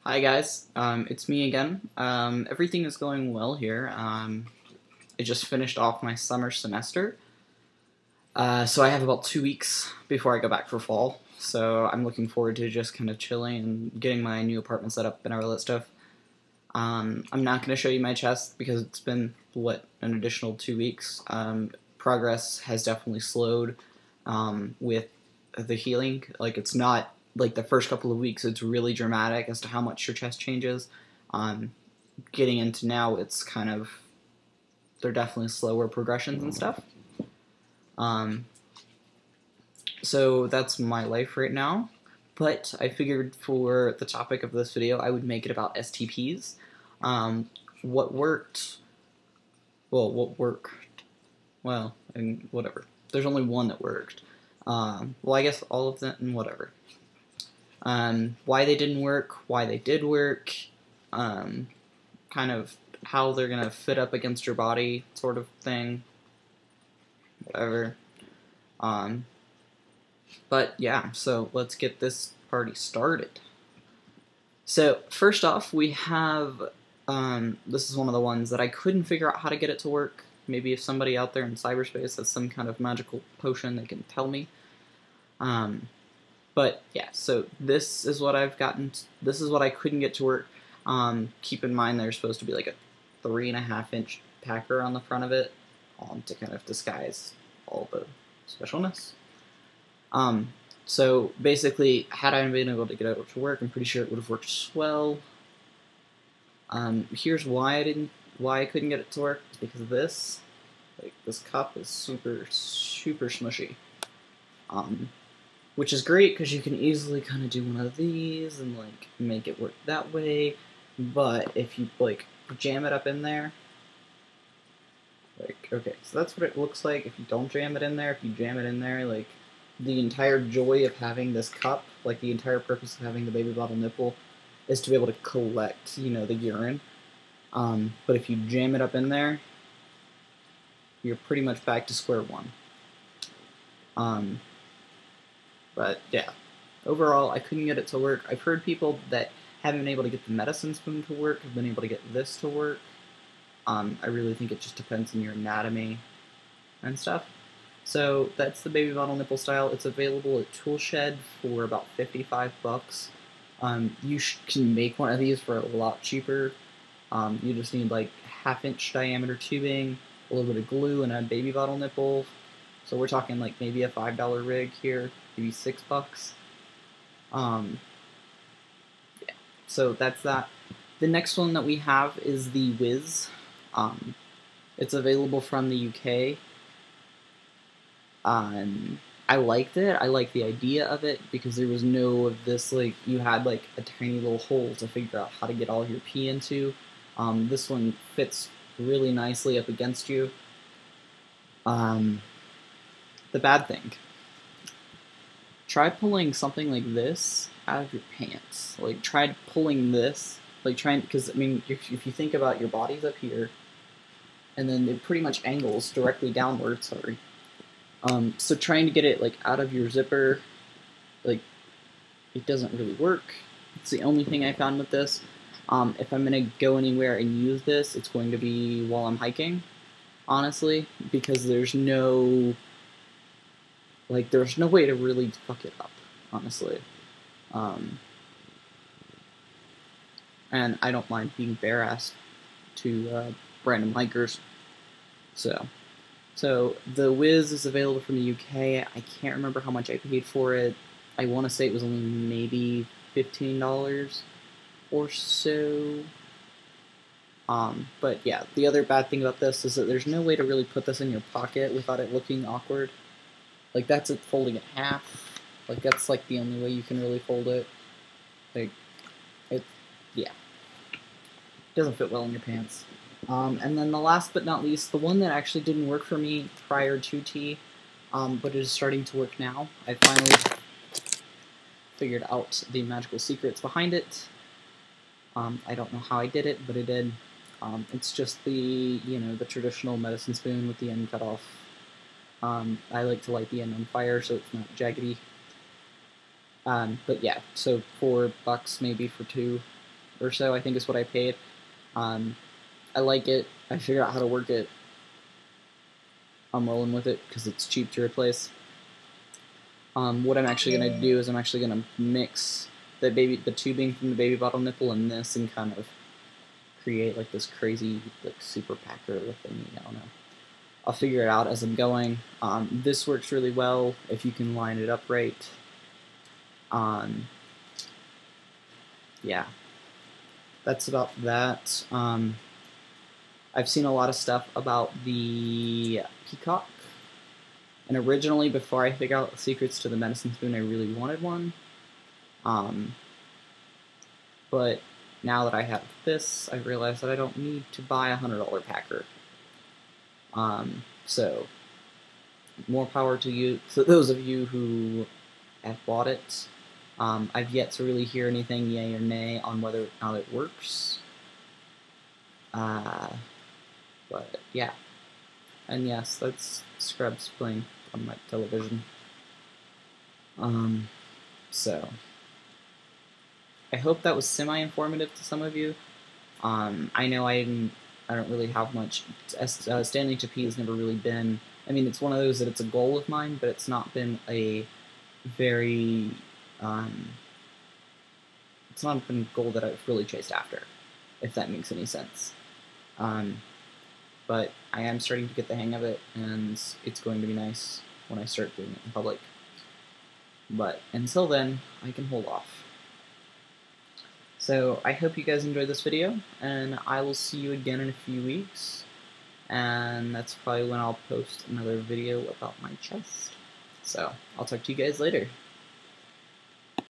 Hi guys, it's me again. Everything is going well here. I just finished off my summer semester, so I have about 2 weeks before I go back for fall. So I'm looking forward to just kind of chilling and getting my new apartment set up and all that stuff. I'm not going to show you my chest because it's been, an additional 2 weeks. Progress has definitely slowed with the healing. Like, it's not like the first couple of weeks, it's really dramatic as to how much your chest changes. Um, Getting into now, it's kind of, they're definitely slower progressions and stuff. Um, so that's my life right now. But I figured for the topic of this video, I would make it about STPs. What worked? Well, what worked? Well, and whatever. There's only one that worked. Well, I guess all of them, and whatever. Why they didn't work, why they did work, kind of how they're gonna fit up against your body, sort of thing. Whatever. But yeah, so let's get this party started. So first off, we have, this is one of the ones that I couldn't figure out how to get it to work. Maybe if somebody out there in cyberspace has some kind of magical potion, they can tell me. But yeah, so this is what I've gotten. This is what I couldn't get to work. Keep in mind there's supposed to be like a 3.5-inch packer on the front of it, to kind of disguise all the specialness. So basically, had I been able to get it to work, I'm pretty sure it would have worked swell. Here's why I couldn't get it to work. It's because of this. Like, this cup is super smushy. Which is great because you can easily kind of do one of these and like make it work that way. But if you like jam it up in there, like, okay, so that's what it looks like if you don't jam it in there. If you jam it in there, like, the entire joy of having this cup, like the entire purpose of having the baby bottle nipple, is to be able to collect, the urine. But if you jam it up in there, you're pretty much back to square one. But yeah, overall, I couldn't get it to work. I've heard people that haven't been able to get the medicine spoon to work have been able to get this to work. I really think it just depends on your anatomy and stuff. So that's the baby bottle nipple style. It's available at Toolshed for about 55 bucks. You can make one of these for a lot cheaper. You just need like 1/2-inch diameter tubing, a little bit of glue, and a baby bottle nipple. So we're talking like maybe a $5 rig here, maybe $6. Yeah. So that's that. The next one that we have is the Wiz. It's available from the UK. I liked it. I liked the idea of it because there was no of this, like, you had like a tiny little hole to figure out how to get all your pee into. This one fits really nicely up against you. The bad thing, try pulling something like this out of your pants. Like, try pulling this, like because I mean, if you think about your body's up here, and then it pretty much angles directly downward, sorry. So trying to get it like out of your zipper, like, it doesn't really work. It's the only thing I found with this. If I'm gonna go anywhere and use this, it's going to be while I'm hiking, honestly, because there's no way to really fuck it up, honestly. And I don't mind being bare-assed to random hikers. So the Wiz is available from the UK. I can't remember how much I paid for it. I want to say it was only maybe $15 or so. But yeah, the other bad thing about this is that there's no way to really put this in your pocket without it looking awkward. Like, that's it folding in half. Like, that's like the only way you can really fold it. Like, yeah. It doesn't fit well in your pants. And then the last but not least, the one that actually didn't work for me prior to tea, but it is starting to work now. I finally figured out the magical secrets behind it. I don't know how I did it, but I did. It's just the traditional medicine spoon with the end cut off. I like to light the end on fire so it's not jaggedy. But yeah, so $4 maybe for two. or so, I think is what I paid. I like it. I figured out how to work it. I'm rolling with it because it's cheap to replace. What I'm actually going to do is I'm actually going to mix the tubing from the baby bottle nipple and this, and kind of create like this crazy like super packer thing. I don't know. I'll figure it out as I'm going. This works really well if you can line it up right. Yeah, that's about that. I've seen a lot of stuff about the Peacock, and originally, before I figured out the secrets to the medicine spoon, I really wanted one. But now that I have this, I realize that I don't need to buy a $100 packer. So more power to you, to those of you who have bought it. I've yet to really hear anything yay or nay on whether or not it works. But yeah. And yes, that's Scrubs playing on my television. So I hope that was semi-informative to some of you. I know I don't really have much. Standing to P has never really been. I mean, it's one of those that it's a goal of mine, but it's not been a very. It's not been a goal that I've really chased after, if that makes any sense. But I am starting to get the hang of it, and it's going to be nice when I start doing it in public. But until then, I can hold off. So I hope you guys enjoyed this video, and I will see you again in a few weeks. And that's probably when I'll post another video about my chest. So I'll talk to you guys later.